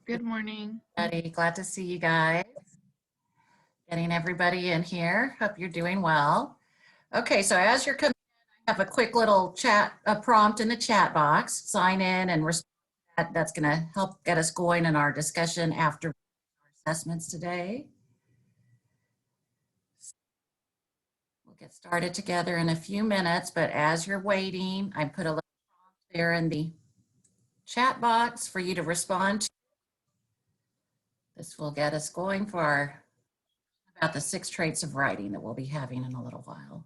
Good morning. Glad to see you guys. Getting everybody in here. Hope you're doing well. Okay, so as you're coming in, I have a quick little prompt in the chat box. Sign in and respond. That's going to help get us going in our discussion after our assessments today. We'll get started together in a few minutes, but as you're waiting, I put a little prompt there in the chat box for you to respond to. This will get us going for about the 6 traits of writing that we'll be having in a little while.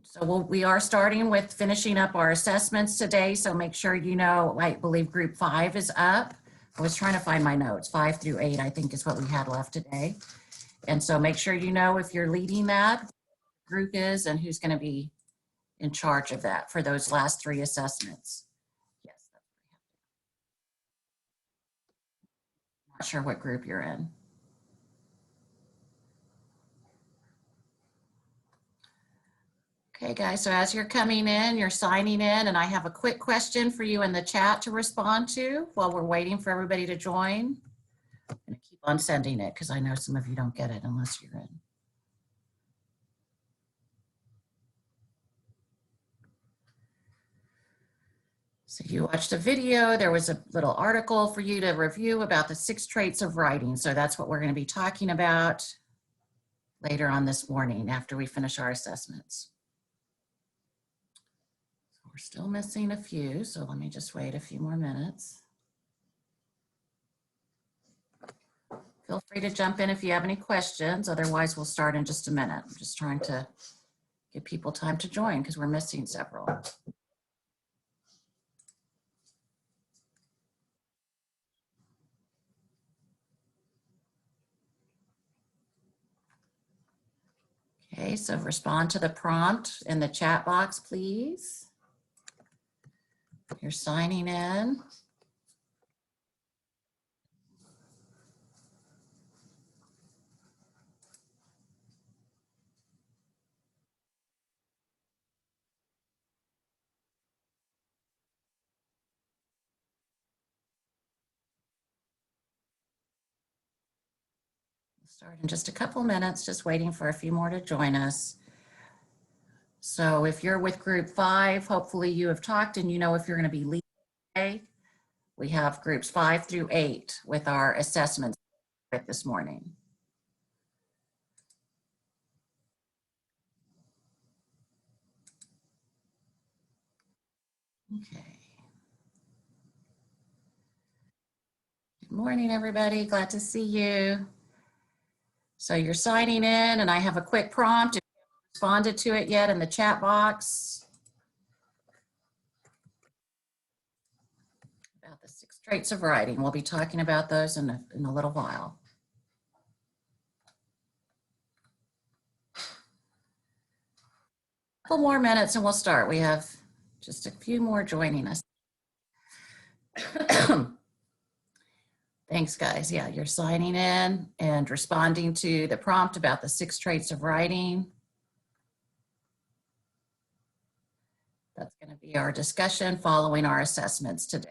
So we are starting with finishing up our assessments today. So make sure you know, I believe group 5 is up. I was trying to find my notes. 5 through 8, I think, is what we had left today. And so make sure you know if you're leading that group is and who's going to be in charge of that for those last 3 assessments. Yes. Not sure what group you're in. Okay, guys, so as you're coming in, you're signing in, and I have a quick question for you in the chat to respond to while we're waiting for everybody to join. I'm going to keep on sending it because I know some of you don't get it unless you're in. So you watched a video, there was a little article for you to review about the 6 traits of writing. So that's what we're going to be talking about later on this morning after we finish our assessments. So we're still missing a few, so let me just wait a few more minutes. Feel free to jump in if you have any questions. Otherwise, we'll start in just a minute. I'm just trying to give people time to join because we're missing several. Okay, so respond to the prompt in the chat box, please. You're signing in. We'll start in just a couple minutes, just waiting for a few more to join us. So if you're with group 5, hopefully you have talked and you know if you're going to be leading today. We have groups 5 through 8 with our assessments this morning. Okay. Good morning, everybody. Glad to see you. So you're signing in, and I have a quick prompt. If you haven't responded to it yet in the chat box about the 6 traits of writing. We'll be talking about those in a little while. A couple more minutes and we'll start. We have just a few more joining us. Thanks, guys. Yeah, you're signing in and responding to the prompt about the 6 traits of writing. That's going to be our discussion following our assessments today.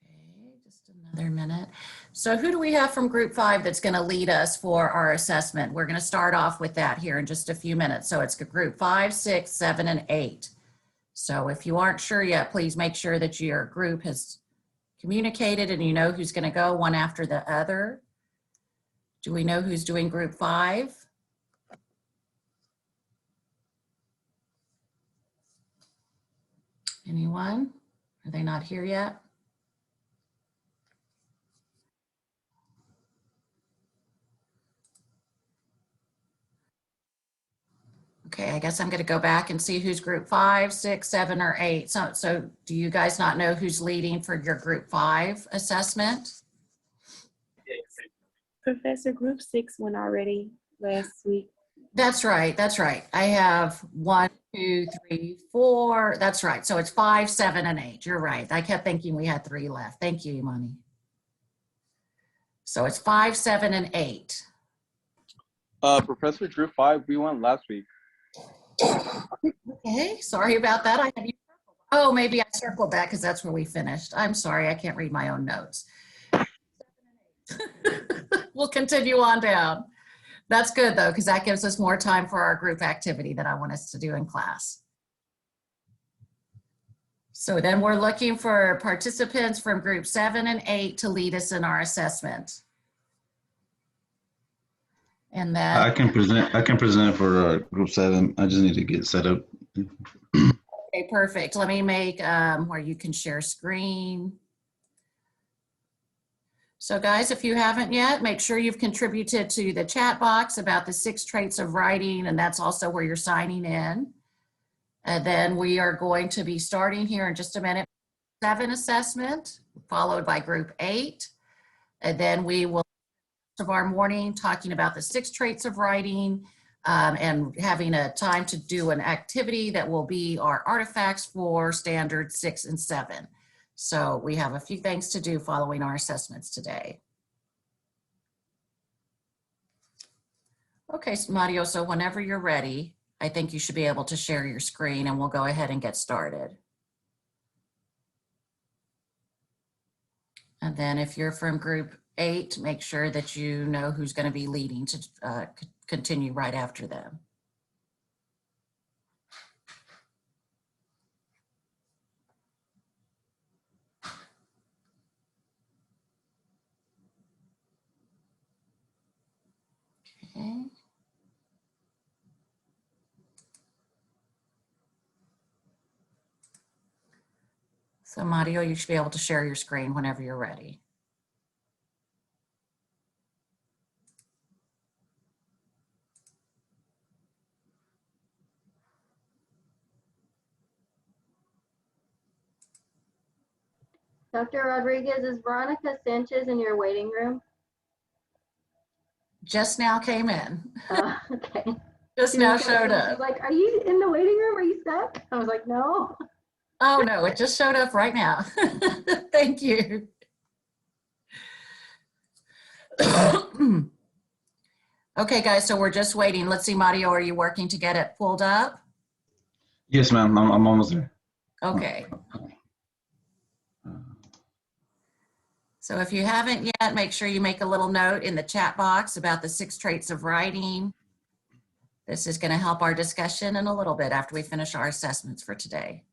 Okay, just another minute. So who do we have from group 5 that's going to lead us for our assessment? We're going to start off with that here in just a few minutes. So it's group 5, 6, 7, and 8. So if you aren't sure yet, please make sure that your group has communicated and you know who's going to go one after the other. Do we know who's doing group 5? Anyone? Are they not here yet? Okay, I guess I'm going to go back and see who's group 5, 6, 7, or 8. So do you guys not know who's leading for your group 5 assessment? Professor, group 6 went already last week. That's right. That's right. I have one 2, 3, 4. That's right. So it's 5, 7, and 8. You're right. I kept thinking we had 3 left. Thank you, Imani. So it's 5, 7, and 8. Professor Drew 5, we went last week. Okay, sorry about that. I had you. Oh, maybe I circled that because that's where we finished. I'm sorry, I can't read my own notes. We'll continue on down. That's good though, because that gives us more time for our group activity that I want us to do in class. So then we're looking for participants from group 7 and 8 to lead us in our assessment. And then I can present for group 7. I just need to get set up. okay, perfect. Let me make where you can share screen. So guys, if you haven't yet, make sure you've contributed to the chat box about the 6 traits of writing, and that's also where you're signing in. And then we are going to be starting here in just a minute. 7 assessment, followed by group 8. And then we will of our morning talking about the 6 traits of writing and having a time to do an activity that will be our artifacts for standard 6 and 7. So we have a few things to do following our assessments today. Okay, so Mario, so whenever you're ready, I think you should be able to share your screen and we'll go ahead and get started. And then if you're from group 8, make sure that you know who's going to be leading to continue right after them. Okay. So Mario, you should be able to share your screen whenever you're ready. Dr. Rodriguez, is Veronica Sanchez in your waiting room? Just now came in. Okay. Just now showed She's up. like, are you in the waiting room? Are you stuck? I was like, no. Oh no, it just showed up right now. Thank you. Okay, guys, so we're just waiting. Let's see, Mario, are you working to get it pulled up? Yes, ma'am. I'm almost there. Okay. So if you haven't yet, make sure you make a little note in the chat box about the 6 traits of writing. This is going to help our discussion in a little bit after we finish our assessments for today.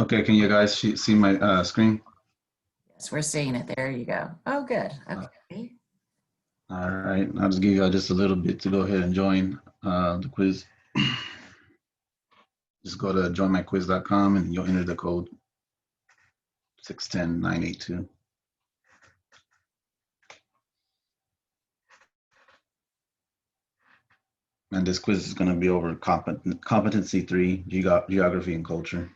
Okay, can you guys see my screen? Yes, we're seeing it. There you go. Oh, good. Okay. All right, I'll just give you just a little bit to go ahead and join the quiz. Just go to joinmyquiz.com and you'll enter the code 610982. And this quiz is going to be over competency 3, geography and culture.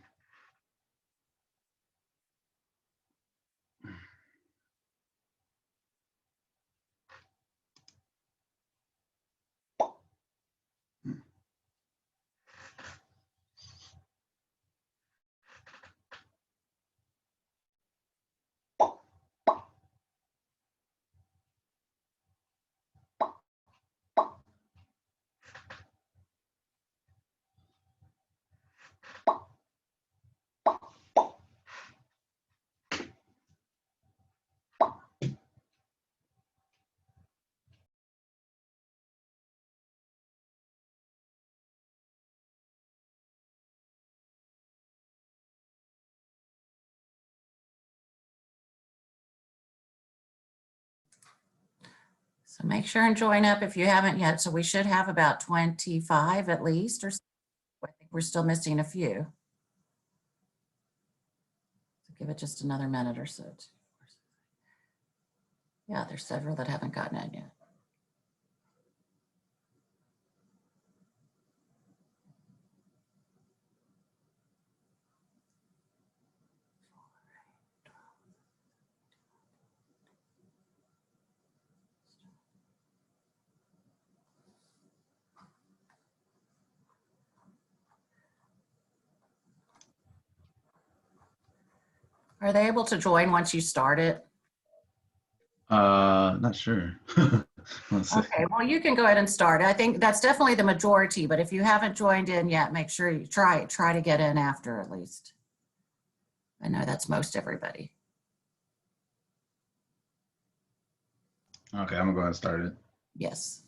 So make sure and join up if you haven't yet. So we should have about 25 at least, or I think we're still missing a few. So give it just another minute or so. Yeah, there's several that haven't gotten in yet. Are they able to join once you start it? Not sure. Let's see. Okay, well, you can go ahead and start. I think that's definitely the majority, but if you haven't joined in yet, make sure you try to get in after at least. I know that's most everybody. Okay, I'm gonna go ahead and start it. Yes.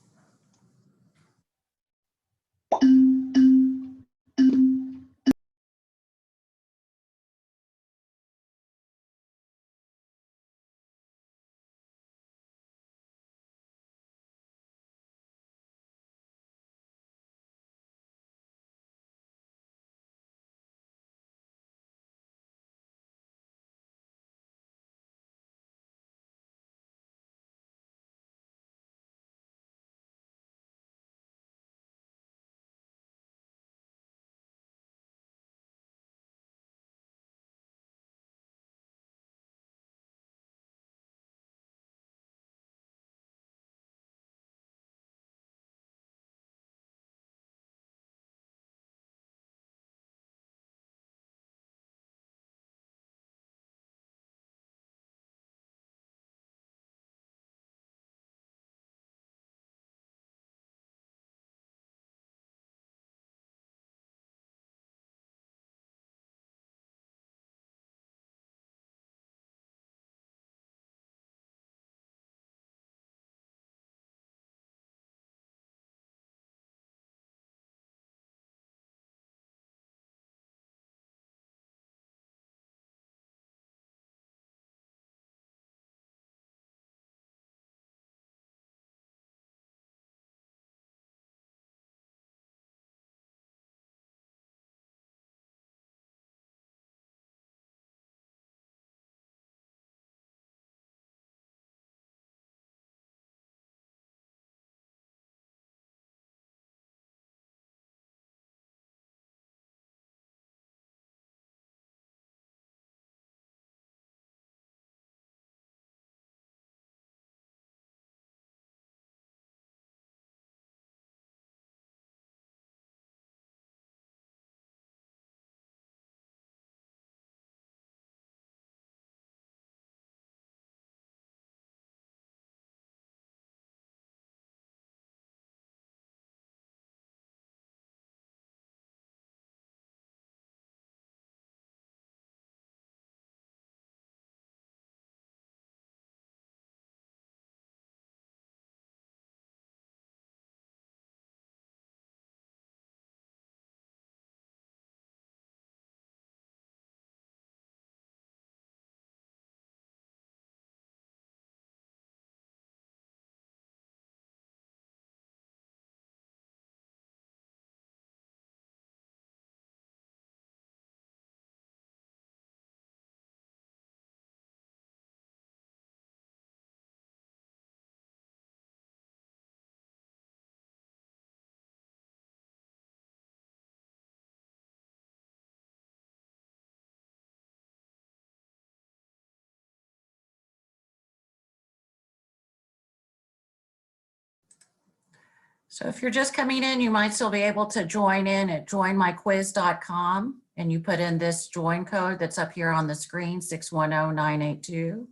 So if you're just coming in, you might still be able to join in at joinmyquiz.com, and you put in this join code that's up here on the screen, 610982,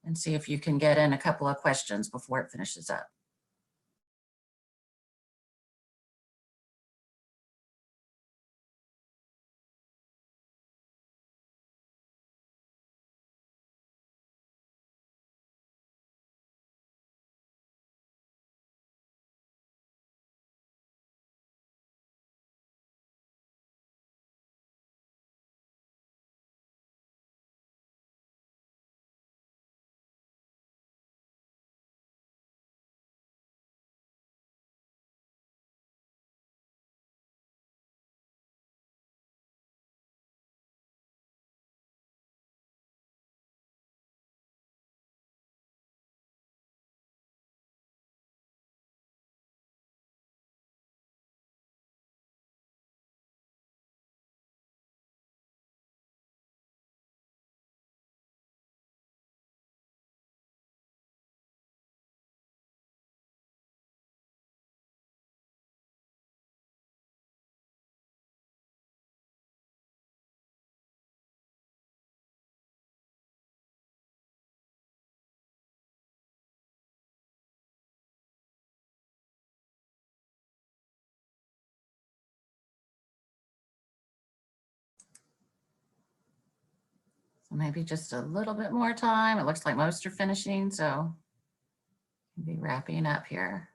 and see if you can get in a couple of questions before it finishes up. So maybe just a little bit more time. It looks like most are finishing, so we'll be wrapping up here.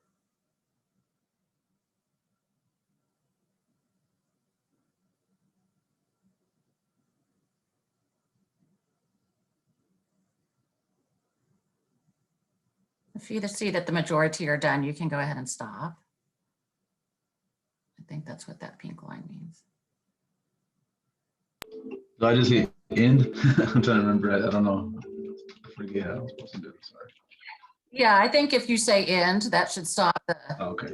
If you see that the majority are done, you can go ahead and stop. I think that's what that pink line means. Do I just hit end? I'm trying to remember. I don't know. I forget how I'm supposed to do it. Sorry. Yeah, I think if you say end, that should stop the, Oh, okay.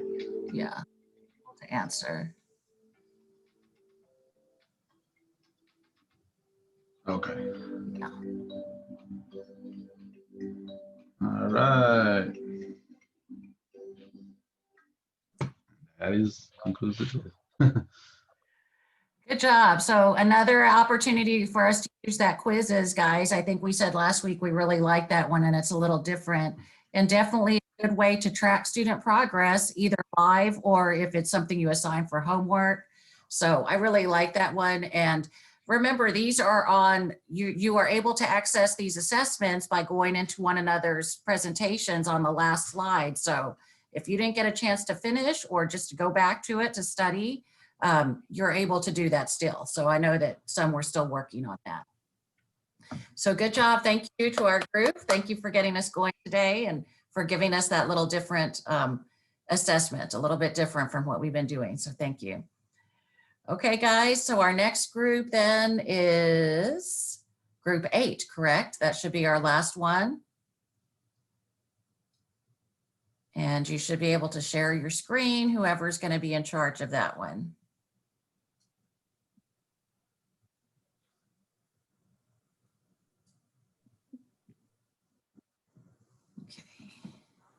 yeah, to answer. Okay. Yeah. All right. That is concludes the quiz. Good job. So another opportunity for us to use that quizzes, guys. I think we said last week we really like that one and it's a little different and definitely a good way to track student progress, either live or if it's something you assign for homework. So I really like that one. And remember, these are on, you are able to access these assessments by going into one another's presentations on the last slide. So if you didn't get a chance to finish or just to go back to it to study, you're able to do that still. So I know that some were still working on that. So good job. Thank you to our group. Thank you for getting us going today and for giving us that little different assessment, a little bit different from what we've been doing. So thank you. Okay, guys. So our next group then is group 8, correct? That should be our last one. And you should be able to share your screen, whoever's going to be in charge of that one.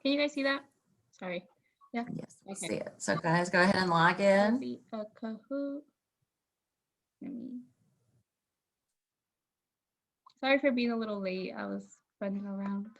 Can you guys see that? Sorry. Yeah. Yes, we Okay. see it. So guys, go ahead and log in. Be a Kahoot. Sorry for being a little late. I was running around.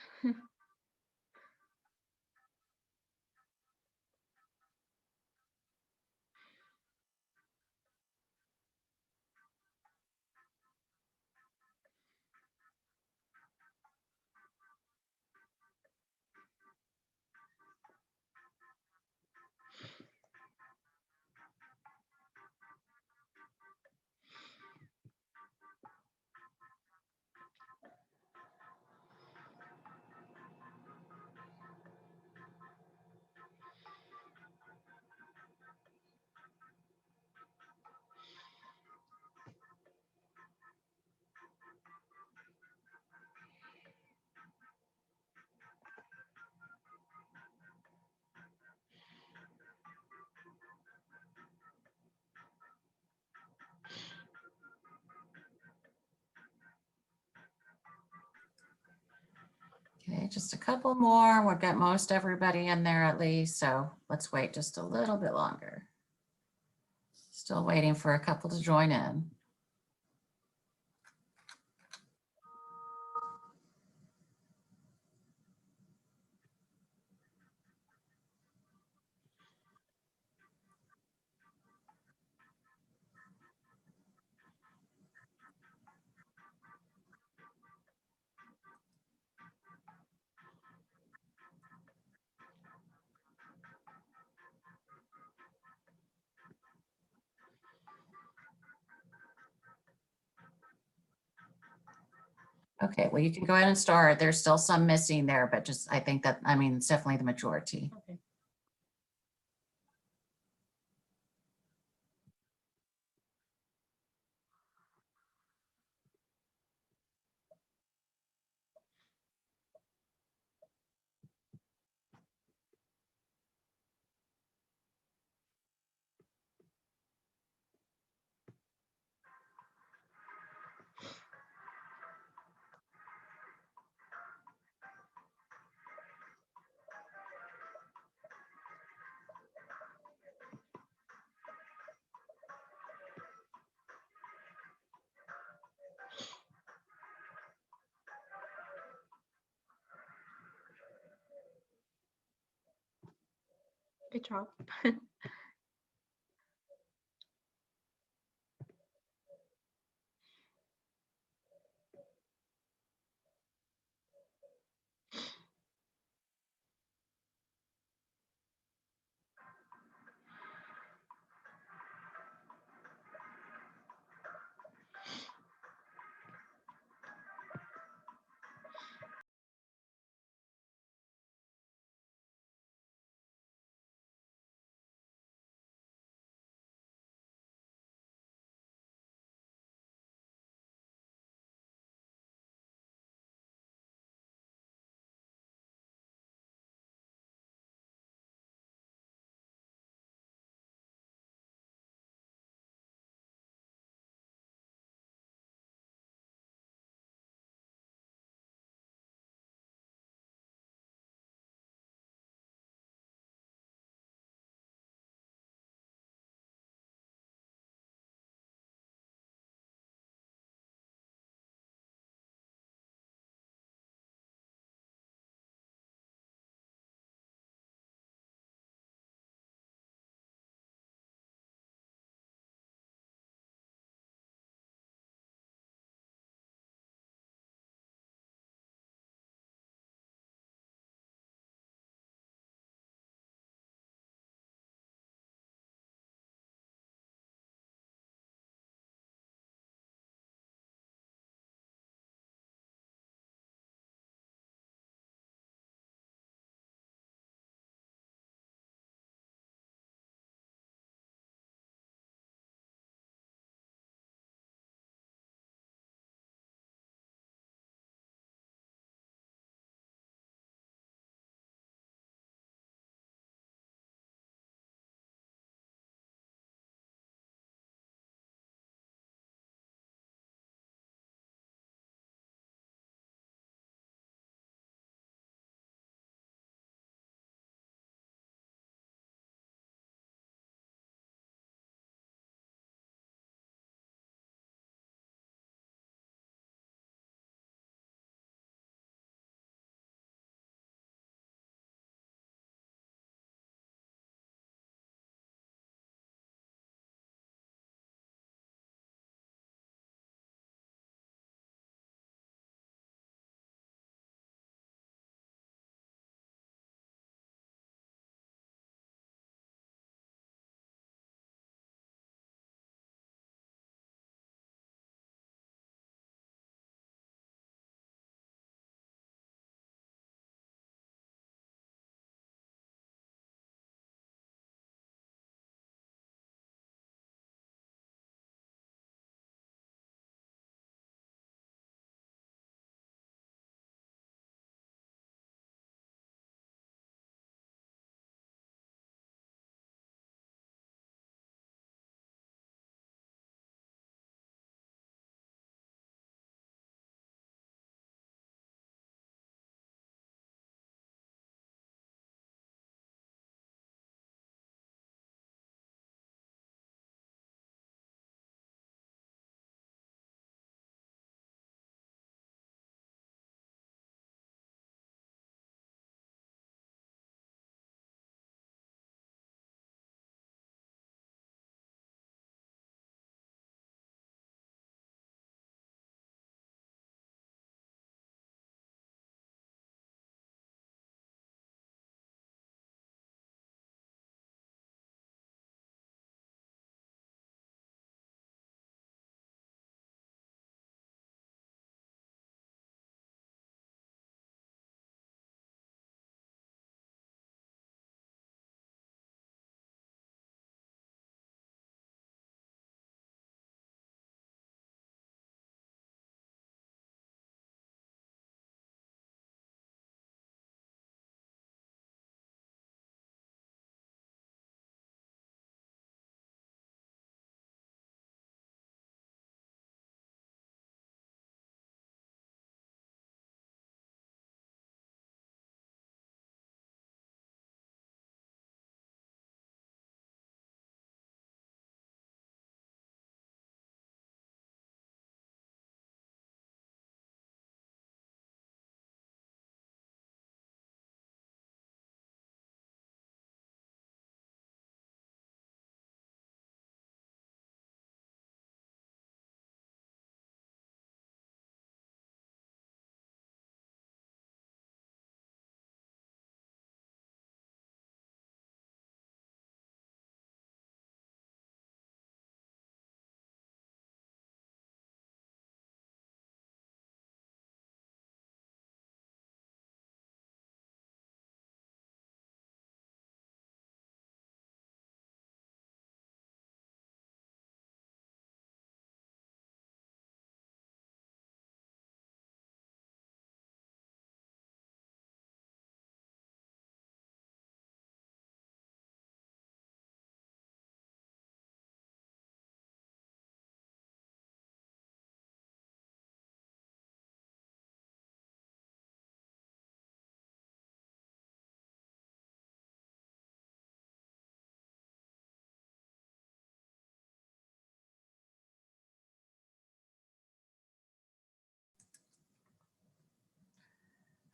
Okay, just a couple more. We've got most everybody in there at least, so let's wait just a little bit longer. Still waiting for a couple to join in. Okay, well, you can go ahead and start. There's still some missing there, but just, I think that, I mean, it's definitely the majority. Okay. Good job.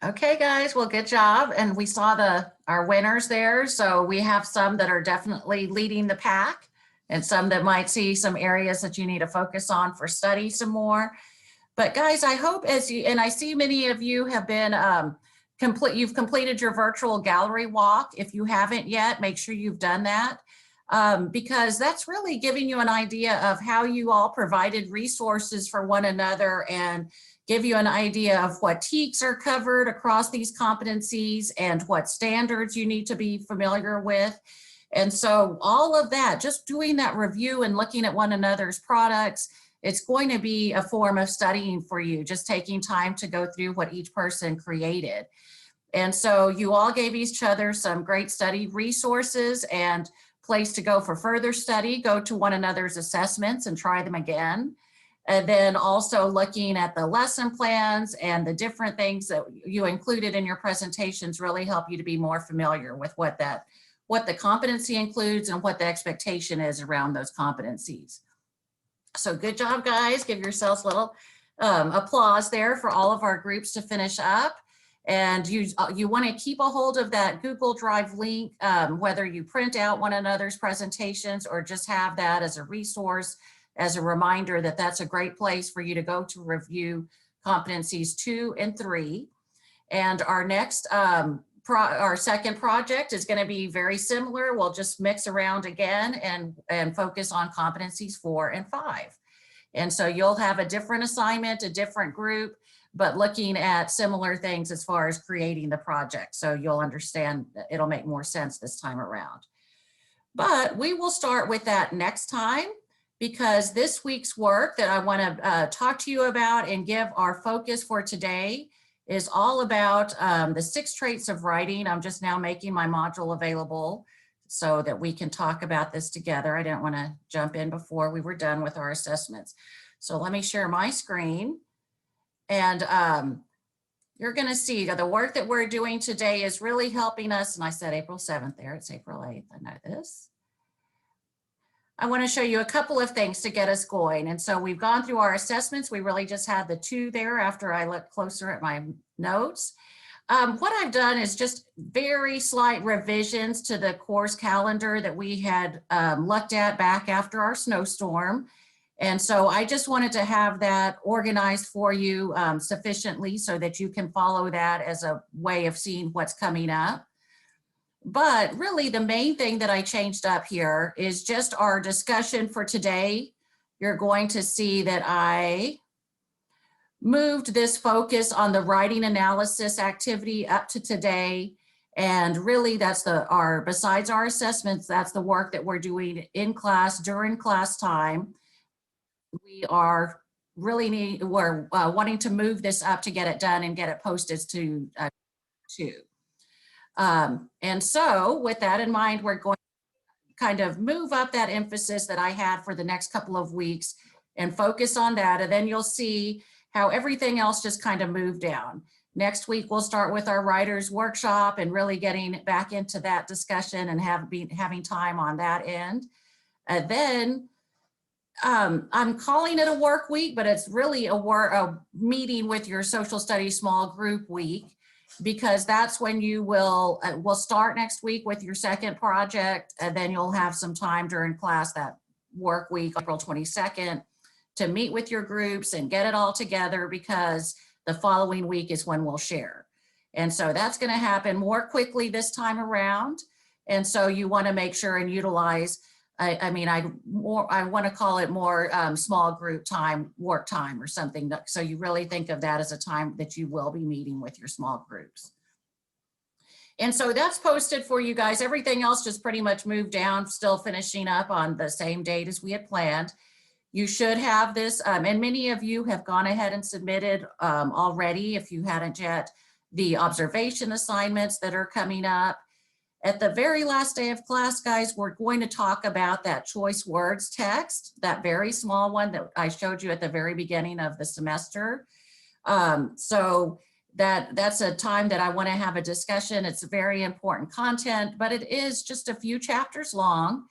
Okay, guys, well, good job. And we saw our winners there. So we have some that are definitely leading the pack and some that might see some areas that you need to focus on for study some more. But guys, I hope and I see many of you have been you've completed your virtual gallery walk. If you haven't yet, make sure you've done that. Because that's really giving you an idea of how you all provided resources for one another and give you an idea of what TEKs are covered across these competencies and what standards you need to be familiar with. And so all of that, just doing that review and looking at one another's products, it's going to be a form of studying for you, just taking time to go through what each person created. And so you all gave each other some great study resources and place to go for further study, go to one another's assessments and try them again. And then also looking at the lesson plans and the different things that you included in your presentations really help you to be more familiar with what the competency includes and what the expectation is around those competencies. So good job, guys. Give yourselves a little applause there for all of our groups to finish up. And you want to keep a hold of that Google Drive link, whether you print out one another's presentations or just have that as a resource, as a reminder that that's a great place for you to go to review competencies 2 and 3. And our next, our second project is going to be very similar. We'll just mix around again and focus on competencies 4 and 5. And so you'll have a different assignment, a different group, but looking at similar things as far as creating the project. So you'll understand that it'll make more sense this time around. But we will start with that next time, because this week's work that I want to talk to you about and give our focus for today is all about the 6 traits of writing. I'm just now making my module available so that we can talk about this together. I didn't want to jump in before we were done with our assessments. So let me share my screen. And you're going to see the work that we're doing today is really helping us. And I said April 7th there, it's April 8th, I know this. I want to show you a couple of things to get us going. And so we've gone through our assessments. We really just had the 2 there after I looked closer at my notes. What I've done is just very slight revisions to the course calendar that we had looked at back after our snowstorm. And so I just wanted to have that organized for you sufficiently so that you can follow that as a way of seeing what's coming up. But really the main thing that I changed up here is just our discussion for today. You're going to see that I moved this focus on the writing analysis activity up to today. And really that's besides our assessments, that's the work that we're doing in class during class time. We are really wanting to move this up to get it done and get it posted to 2. And so with that in mind, we're going to kind of move up that emphasis that I had for the next couple of weeks and focus on that. And then you'll see how everything else just kind of moved down. Next week, we'll start with our writers workshop and really getting back into that discussion and having time on that end. And then I'm calling it a work week, but it's really a meeting with your social studies small group week, because that's when you we'll start next week with your second project, and then you'll have some time during class that work week, April 22nd, to meet with your groups and get it all together, because the following week is when we'll share. And so that's going to happen more quickly this time around. And so you want to make sure and utilize I want to call it more small group time, work time or something. So you really think of that as a time that you will be meeting with your small groups. And so that's posted for you guys. Everything else just pretty much moved down, still finishing up on the same date as we had planned. You should have this, and many of you have gone ahead and submitted already, if you hadn't yet, the observation assignments that are coming up. At the very last day of class, guys, we're going to talk about that choice words text, that very small one that I showed you at the very beginning of the semester. So that's a time that I want to have a discussion. It's very important content, but it is just a few chapters long.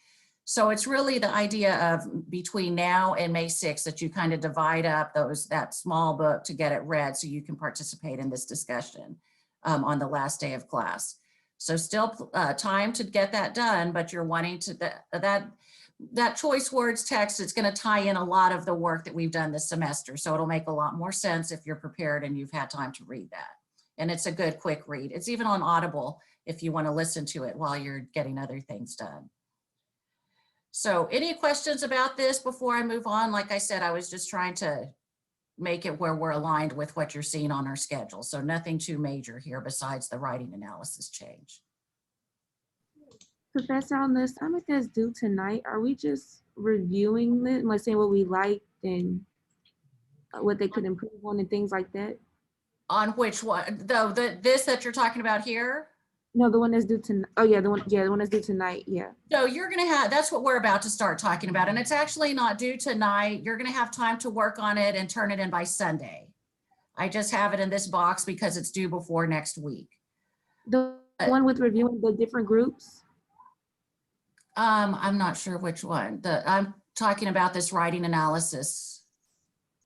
So it's really the idea of between now and May 6th that you kind of divide up that small book to get it read so you can participate in this discussion. on the last day of class. So still time to get that done, but you're wanting to, that choice words text is going to tie in a lot of the work that we've done this semester. So it'll make a lot more sense if you're prepared and you've had time to read that. And it's a good quick read. It's even on Audible if you want to listen to it while you're getting other things done. So any questions about this before I move on? Like I said, I was just trying to make it where we're aligned with what you're seeing on our schedule. So nothing too major here besides the writing analysis change. Professor, on the assignment that's due tonight, are we just reviewing it, like saying what we liked and what they could improve on and things like that? On which one? Though this that you're talking about here? No, the one that's due tonight. Oh yeah, the one that's due tonight. Yeah. So you're gonna have, that's what we're about to start talking about. And it's actually not due tonight. You're gonna have time to work on it and turn it in by Sunday. I just have it in this box because it's due before next week. The one with reviewing the different groups? I'm not sure which one. I'm talking about this writing analysis.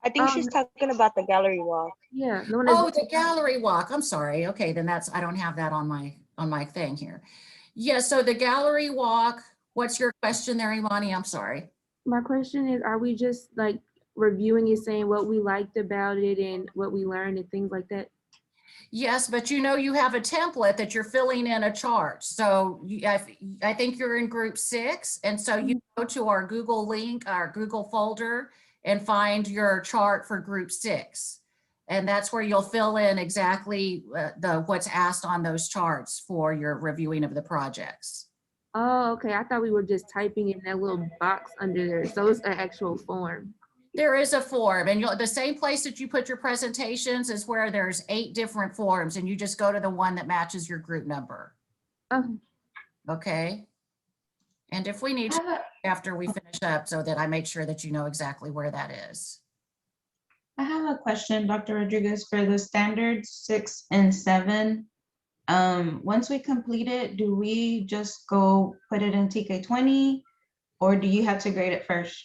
I think she's talking about the gallery walk. Yeah. The one Oh, the gallery walk. I'm sorry. Okay, then I don't have that on my thing here. Yeah, so the gallery walk, what's your question there, Imani? I'm sorry. My question is, are we just like reviewing it, saying what we liked about it and what we learned and things like that? Yes, but you know, you have a template that you're filling in a chart. So I think you're in group 6. And so you go to our Google link, our Google folder, and find your chart for group 6. And that's where you'll fill in exactly what's asked on those charts for your reviewing of the projects. Oh, okay. I thought we were just typing in that little box under there. So it's an actual form. There is a form, and the same place that you put your presentations is where there's 8 different forms, and you just go to the one that matches your group number. Okay. Okay. And if we need to, after we finish up, so that I make sure that you know exactly where that is. I have a question, Dr. Rodriguez, for the standards 6 and 7. Once we complete it, do we just go put it in TK20, or do you have to grade it first?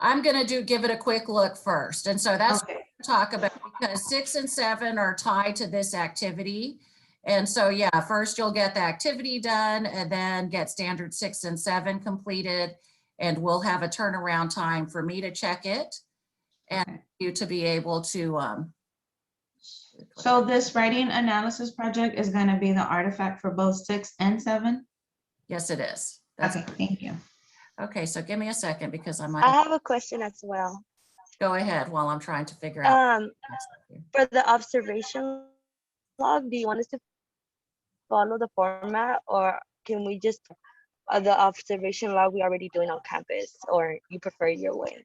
I'm going to give it a quick look first. And so that's Okay. what we're talk about, because 6 and 7 are tied to this activity. And so, yeah, first you'll get the activity done and then get standard 6 and 7 completed. And we'll have a turnaround time for me to check it and Okay. you to be able to. So this writing analysis project is going to be the artifact for both 6 and 7? Yes, it is. That's Okay, thank you. okay. So give me a second because I I might have a question as well. go ahead while I'm trying to figure out. For the observation log, do you want us to follow the format, or can we just the observation log we already doing on campus, or you prefer your way?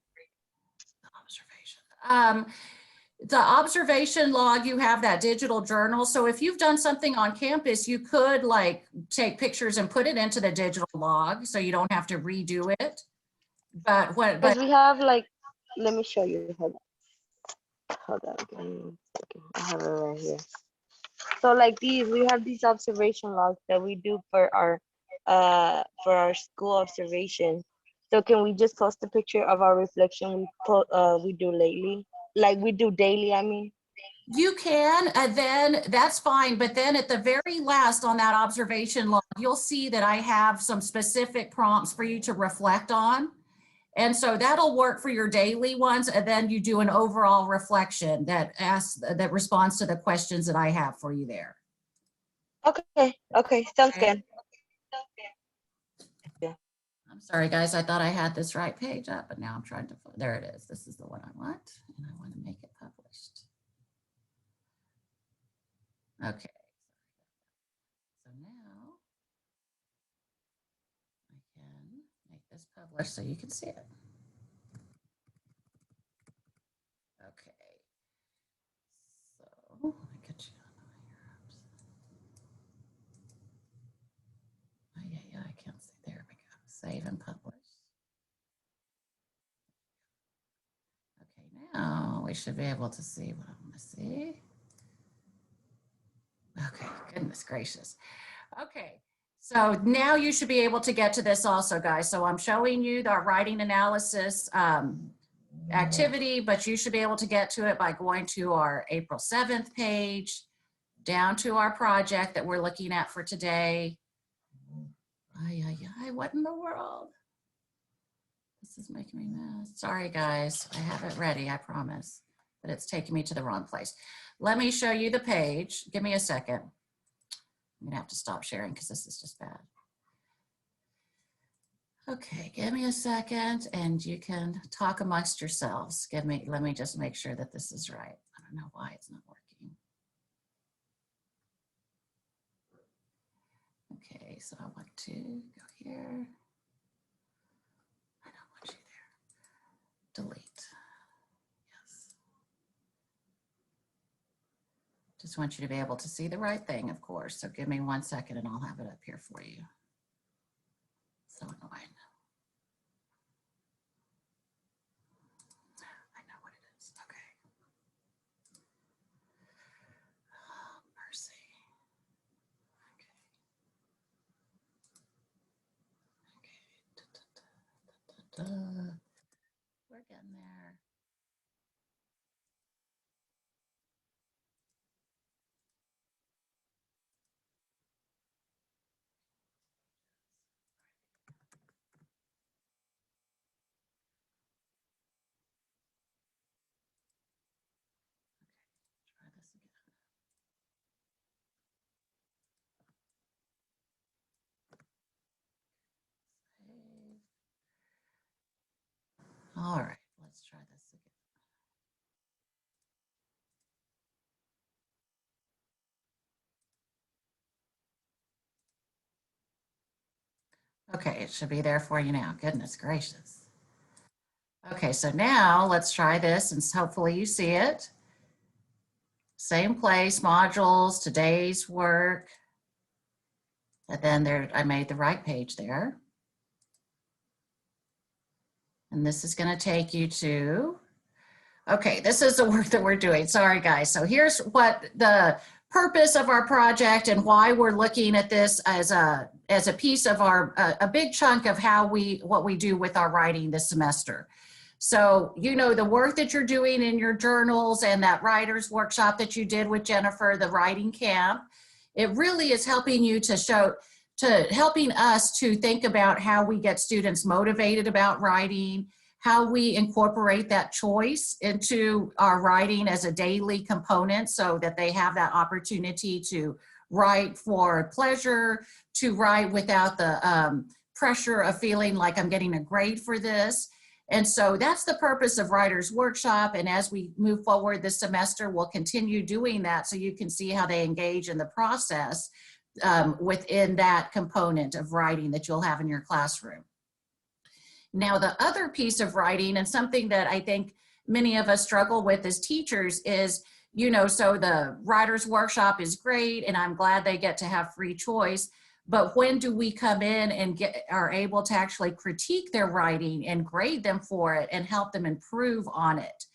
The observation log, you have that digital journal. So if you've done something on campus, you could like take pictures and put it into the digital log so you don't have to redo it. But Because we have like, let me show you. Hold on. Give me 1 second. I have it right here. So like we have these observation logs that we do for our school observation. So can we just post a picture of our reflection we do lately? Like we do daily, I mean. you can, and then that's fine. But then at the very last on that observation log, you'll see that I have some specific prompts for you to reflect on. And so that'll work for your daily ones. And then you do an overall reflection that responds to the questions that I have for you there. Okay, sounds good. I'm sorry, guys. I thought I had this right page up, but now I'm trying to, there it is. This is the one I want, and I want to make it published. Okay. So now I can make this published so you can see it. Okay. So I get you on here. Oh, yeah, I can't see. There we go. Save and publish. Okay, now we should be able to see what I want to see. Okay, goodness gracious. Okay, so now you should be able to get to this also, guys. So I'm showing you the writing analysis activity, but you should be able to get to it by going to our April 7th page. down to our project that we're looking at for today. What in the world? This is making me mad. Sorry, guys. I have it ready, I promise. But it's taking me to the wrong place. Let me show you the page. Give me a second. I'm gonna have to stop sharing because this is just bad. Okay, give me a second and you can talk amongst yourselves. Let me just make sure that this is right. I don't know why it's not working. Okay, so I want to go here. I don't want you there. Delete. Yes. Just want you to be able to see the right thing, of course. So give me 1 second and I'll have it up here for you. So annoying. I know what it is. Okay. Oh, mercy. Okay. Okay. We're getting there. Try this again. Save. All right, let's try this again. Okay, it should be there for you now. Goodness gracious. Okay, so now let's try this and hopefully you see it. Same place, modules, today's work. And then there, I made the right page there. And this is going to take you to, okay, this is the work that we're doing. Sorry, guys. So here's what the purpose of our project and why we're looking at this as a piece of our, a big chunk of what we do with our writing this semester. So, you know, the work that you're doing in your journals and that writer's workshop that you did with Jennifer, the writing camp, it really is helping you helping us to think about how we get students motivated about writing, how we incorporate that choice into our writing as a daily component so that they have that opportunity to write for pleasure, to write without the pressure of feeling like I'm getting a grade for this. And so that's the purpose of Writer's Workshop. And as we move forward this semester, we'll continue doing that so you can see how they engage in the process within that component of writing that you'll have in your classroom. Now, the other piece of writing, and something that I think many of us struggle with as teachers is, you know, so the Writer's Workshop is great, and I'm glad they get to have free choice. But when do we come in and are able to actually critique their writing and grade them for it and help them improve on it?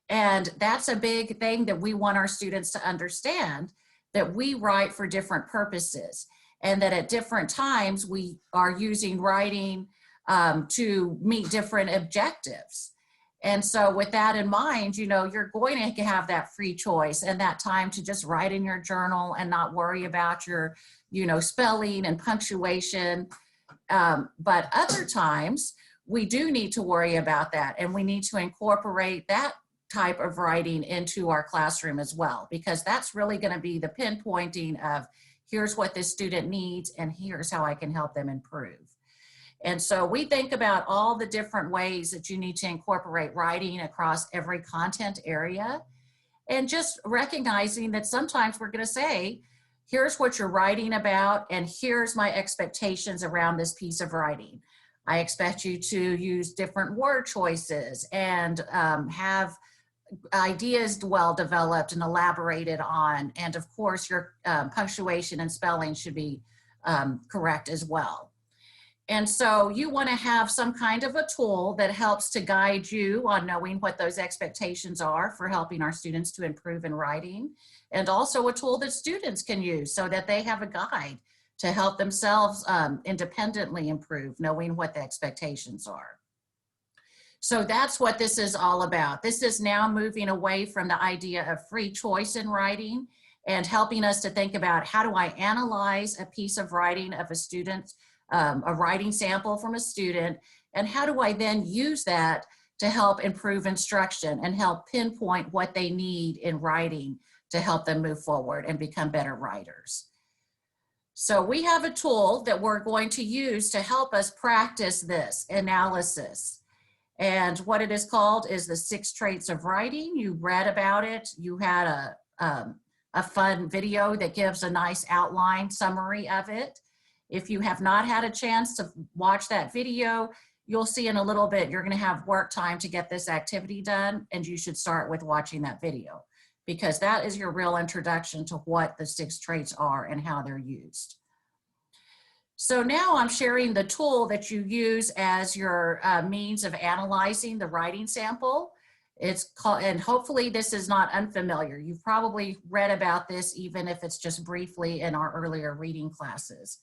And that's a big thing that we want our students to understand, that we write for different purposes and that at different times we are using writing to meet different objectives. And so with that in mind, you know, you're going to have that free choice and that time to just write in your journal and not worry about your, you know, spelling and punctuation. But other times we do need to worry about that, and we need to incorporate that type of writing into our classroom as well, because that's really going to be the pinpointing of here's what this student needs and here's how I can help them improve. And so we think about all the different ways that you need to incorporate writing across every content area, and just recognizing that sometimes we're going to say, here's what you're writing about, and here's my expectations around this piece of writing. I expect you to use different word choices and have ideas well developed and elaborated on. And of course, your punctuation and spelling should be correct as well. And so you want to have some kind of a tool that helps to guide you on knowing what those expectations are for helping our students to improve in writing, and also a tool that students can use so that they have a guide to help themselves independently improve, knowing what the expectations are. So that's what this is all about. This is now moving away from the idea of free choice in writing and helping us to think about how do I analyze a piece of writing of a student, a writing sample from a student, and how do I then use that to help improve instruction and help pinpoint what they need in writing to help them move forward and become better writers. So we have a tool that we're going to use to help us practice this analysis. And what it is called is the 6 traits of writing. You read about it. You had a fun video that gives a nice outline summary of it. If you have not had a chance to watch that video, you'll see in a little bit, you're going to have work time to get this activity done, and you should start with watching that video, because that is your real introduction to what the 6 traits are and how they're used. So now I'm sharing the tool that you use as your means of analyzing the writing sample. It's called, and hopefully this is not unfamiliar. You've probably read about this, even if it's just briefly in our earlier reading classes.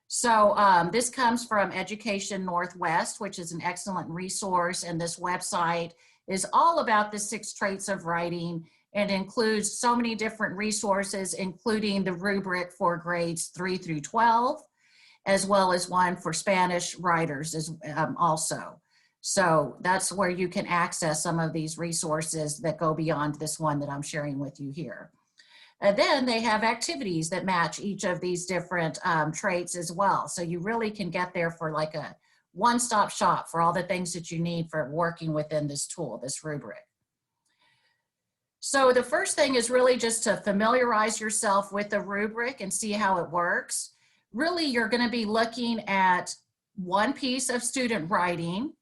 So this comes from Education Northwest, which is an excellent resource, and this website is all about the 6 traits of writing and includes so many different resources, including the rubric for grades 3 through 12, as well as one for Spanish writers also. So that's where you can access some of these resources that go beyond this one that I'm sharing with you here. And then they have activities that match each of these different traits as well. So you really can get there for like a one-stop shop for all the things that you need for working within this tool, this rubric. So the first thing is really just to familiarize yourself with the rubric and see how it works. Really, you're going to be looking at one piece of student writing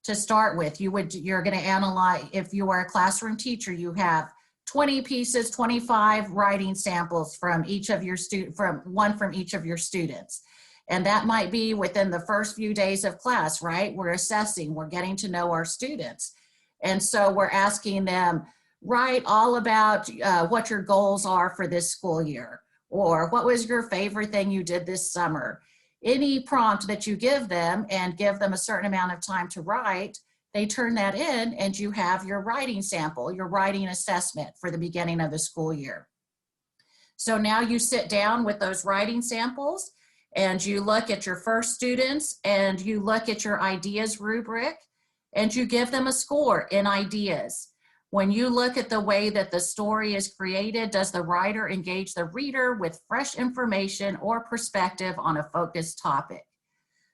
to start with. You're going to analyze, if you are a classroom teacher, you have 20 pieces, 25 writing samples from each of your from each of your students. And that might be within the first few days of class, right? We're assessing, we're getting to know our students. And so we're asking them, write all about what your goals are for this school year, or what was your favorite thing you did this summer. Any prompt that you give them and give them a certain amount of time to write, they turn that in and you have your writing sample, your writing assessment for the beginning of the school year. So now you sit down with those writing samples and you look at your first students and you look at your ideas rubric and you give them a score in ideas. When you look at the way that the story is created, does the writer engage the reader with fresh information or perspective on a focused topic?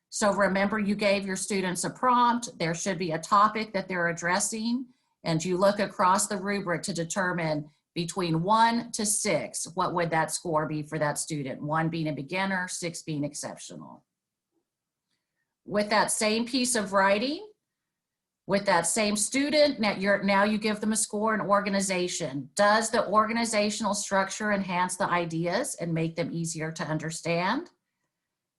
So remember, you gave your students a prompt. There should be a topic that they're addressing, and you look across the rubric to determine between 1 to 6, what would that score be for that student? 1 being a beginner, 6 being exceptional. With that same piece of writing, with that same student, now you give them a score in organization. Does the organizational structure enhance the ideas and make them easier to understand?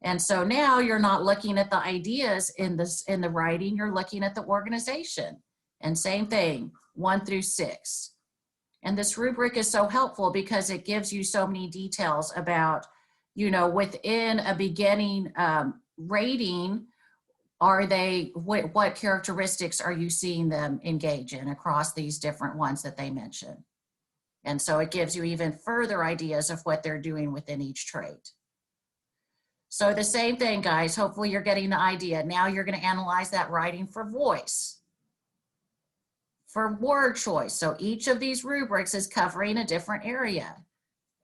And so now you're not looking at the ideas in the writing, you're looking at the organization. And same thing, 1 through 6. And this rubric is so helpful because it gives you so many details about, within a beginning rating, what characteristics are you seeing them engage in across these different ones that they mention? And so it gives you even further ideas of what they're doing within each trait. So the same thing, guys, hopefully you're getting the idea. Now you're going to analyze that writing for voice, for word choice. So each of these rubrics is covering a different area.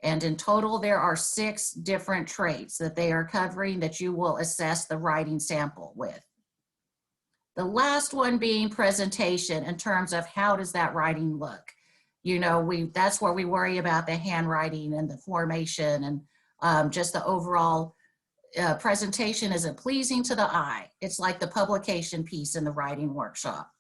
And in total, there are 6 different traits that they are covering that you will assess the writing sample with. The last one being presentation in terms of how does that writing look? That's where we worry about the handwriting and the formation and just the overall presentation. Is it pleasing to the eye? It's like the publication piece in the writing workshop.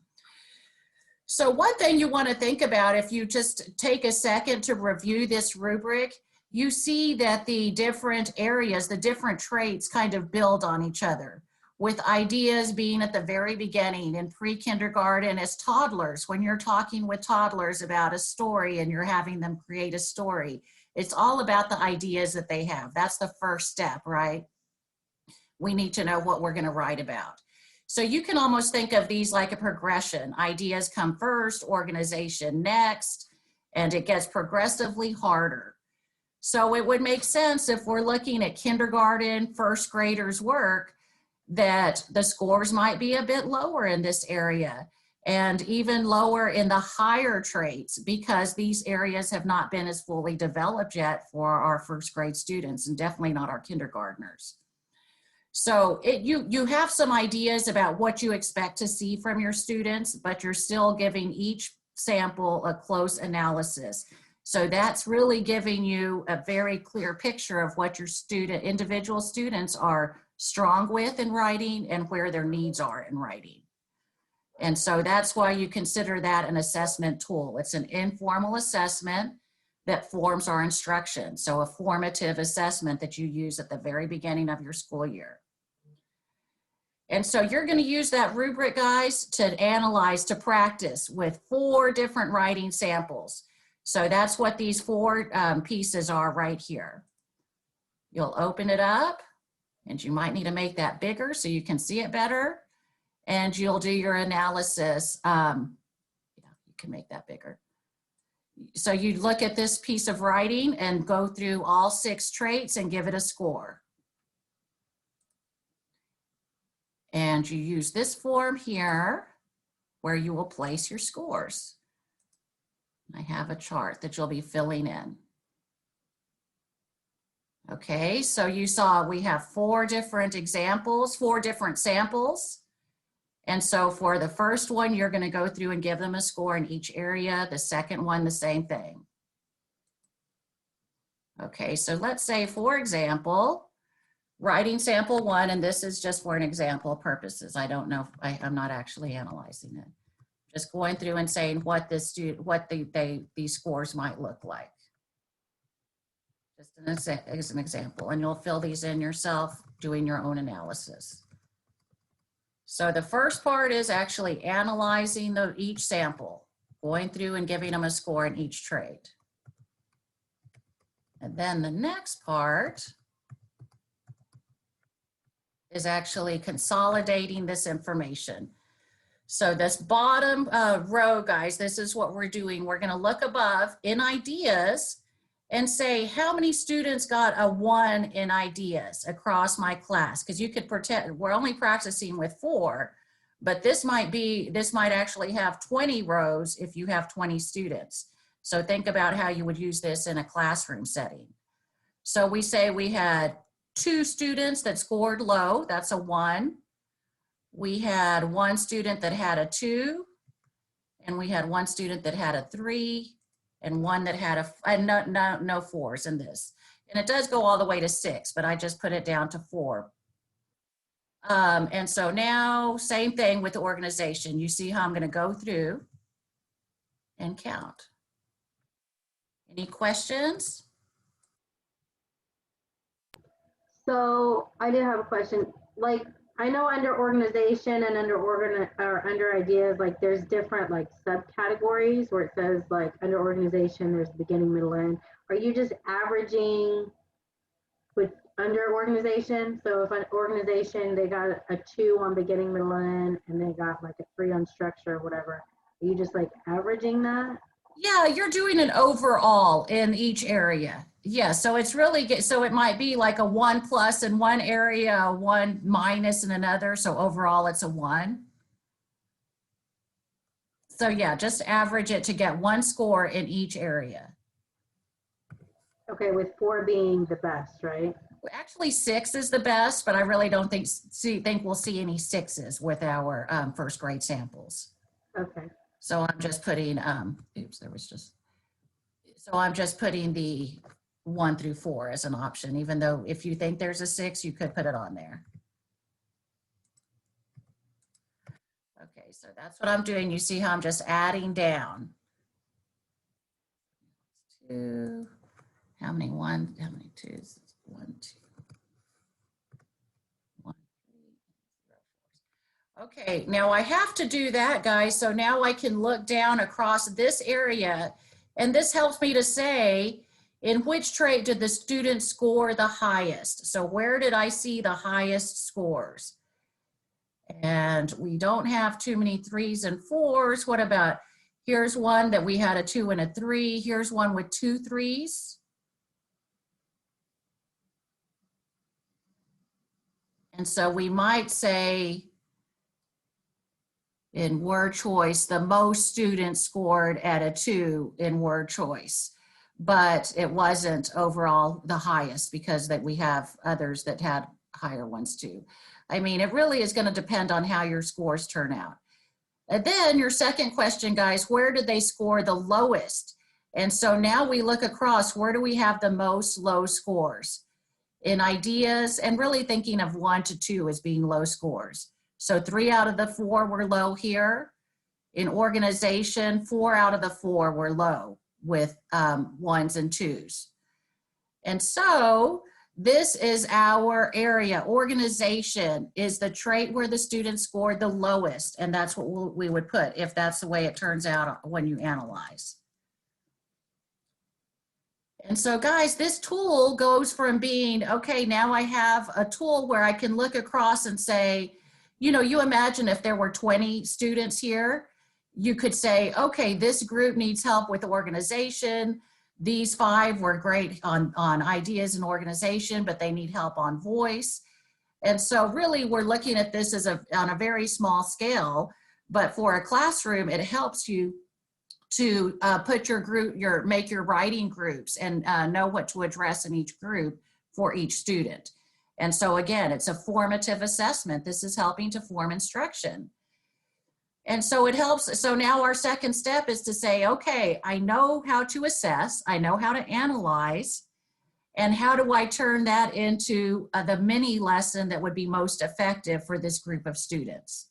So one thing you want to think about, if you just take a second to review this rubric, you see that the different areas, the different traits kind of build on each other, with ideas being at the very beginning in pre-kindergarten as toddlers. When you're talking with toddlers about a story and you're having them create a story, it's all about the ideas that they have. That's the first step, right? We need to know what we're going to write about. So you can almost think of these like a progression. Ideas come first, organization next, and it gets progressively harder. So it would make sense if we're looking at kindergarten, first graders' work, that the scores might be a bit lower in this area and even lower in the higher traits, because these areas have not been as fully developed yet for our first grade students, and definitely not our kindergartners. So you have some ideas about what you expect to see from your students, but you're still giving each sample a close analysis. So that's really giving you a very clear picture of what your individual students are strong with in writing and where their needs are in writing. And so that's why you consider that an assessment tool. It's an informal assessment that forms our instruction. So a formative assessment that you use at the very beginning of your school year. And so you're going to use that rubric, guys, to analyze, to practice with 4 different writing samples. So that's what these 4 pieces are right here. You'll open it up, and you might need to make that bigger so you can see it better. And you'll do your analysis. Yeah, you can make that bigger. So you look at this piece of writing and go through all 6 traits and give it a score. And you use this form here where you will place your scores. I have a chart that you'll be filling in. Okay, so you saw we have 4 different examples, 4 different samples. And so for the first one, you're going to go through and give them a score in each area. The second one, the same thing. Okay, so let's say, for example, writing sample 1, and this is just for an example purposes. I don't know, I'm not actually analyzing it. Just going through and saying what these scores might look like. Just as an example, and you'll fill these in yourself doing your own analysis. So the first part is actually analyzing each sample, going through and giving them a score in each trait. And then the next part is actually consolidating this information. So this bottom row, guys, this is what we're doing. We're going to look above in ideas and say how many students got a 1 in ideas across my class, because you could pretend we're only practicing with 4, but this might actually have 20 rows if you have 20 students. So think about how you would use this in a classroom setting. So we say we had 2 students that scored low, that's a 1. We had 1 student that had a 2, and we had 1 student that had a 3, and 1 that had no 4s in this. And it does go all the way to 6, but I just put it down to 4. And so now, same thing with the organization. You see how I'm going to go through and count. Any questions? So I did have a question. Like, I know under organization and under ideas, like there's different like subcategories where it says like under organization, there's beginning, middle, end. Are you just averaging with under organization? So if an organization, they got a 2 on beginning, middle, end, and they got like a 3 on structure or whatever, are you just like averaging that? Yeah, you're doing an overall in each area. Yeah, so it's really, so it might be like a 1+ in one area, a 1- in another. So overall it's a 1. So yeah, just average it to get 1 score in each area. Okay, with 4 being the best, right? Actually 6 is the best, but I really don't think we'll see any 6s with our first grade samples. Okay. So I'm just putting, so I'm just putting the 1 through 4 as an option, even though if you think there's a 6, you could put it on there. Okay, so that's what I'm doing. You see how I'm just adding down. 2, how many 2s? 1, 2, 1, 3, 0, 4. Okay, now I have to do that, guys. So now I can look down across this area, and this helps me to say, in which trait did the student score the highest? So where did I see the highest scores? And we don't have too many 3s and 4s. What about Here's one that we had a 2 and a 3. Here's one with 2 3s. And so we might say in word choice, the most students scored at a 2 in word choice, but it wasn't overall the highest because that we have others that had higher ones too. I mean, it really is going to depend on how your scores turn out. And then your second question, guys, where did they score the lowest? And so now we look across, where do we have the most low scores? In ideas, and really thinking of 1 to 2 as being low scores. So 3 out of the 4 were low here. In organization, 4 out of the 4 were low with 1s and 2s. And so this is our area. Organization is the trait where the students scored the lowest, and that's what we would put if that's the way it turns out when you analyze. And so guys, this tool goes from being, okay, now I have a tool where I can look across and say, you know, you imagine if there were 20 students here, you could say, okay, this group needs help with organization. These 5 were great on ideas and organization, but they need help on voice. And so really we're looking at this as on a very small scale, but for a classroom, it helps you to put your group, make your writing groups and know what to address in each group for each student. And so again, it's a formative assessment. This is helping to form instruction. And so it helps. So now our second step is to say, okay, I know how to assess, I know how to analyze, and how do I turn that into the mini lesson that would be most effective for this group of students?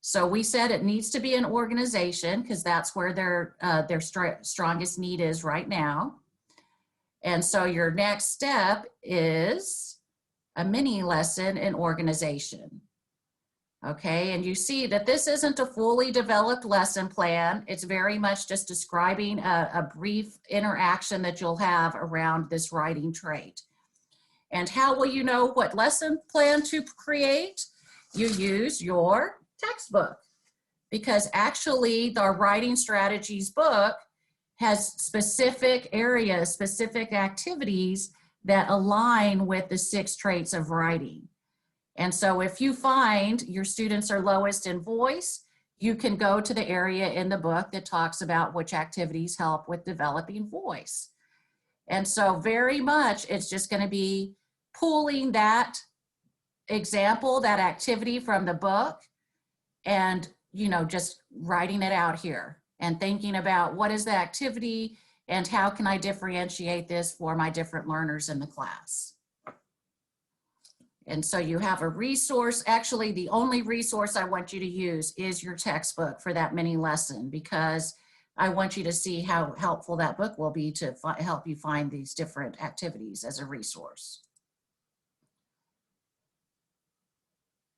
So we said it needs to be an organization because that's where their strongest need is right now. And so your next step is a mini lesson in organization. Okay, and you see that this isn't a fully developed lesson plan. It's very much just describing a brief interaction that you'll have around this writing trait. And how will you know what lesson plan to create? You use your textbook, because actually the writing strategies book has specific areas, specific activities that align with the 6 traits of writing. And so if you find your students are lowest in voice, you can go to the area in the book that talks about which activities help with developing voice. And so very much it's just going to be pulling that example, that activity from the book, and, you know, just writing it out here and thinking about what is the activity and how can I differentiate this for my different learners in the class. And so you have a resource. Actually, the only resource I want you to use is your textbook for that mini lesson, because I want you to see how helpful that book will be to help you find these different activities as a resource.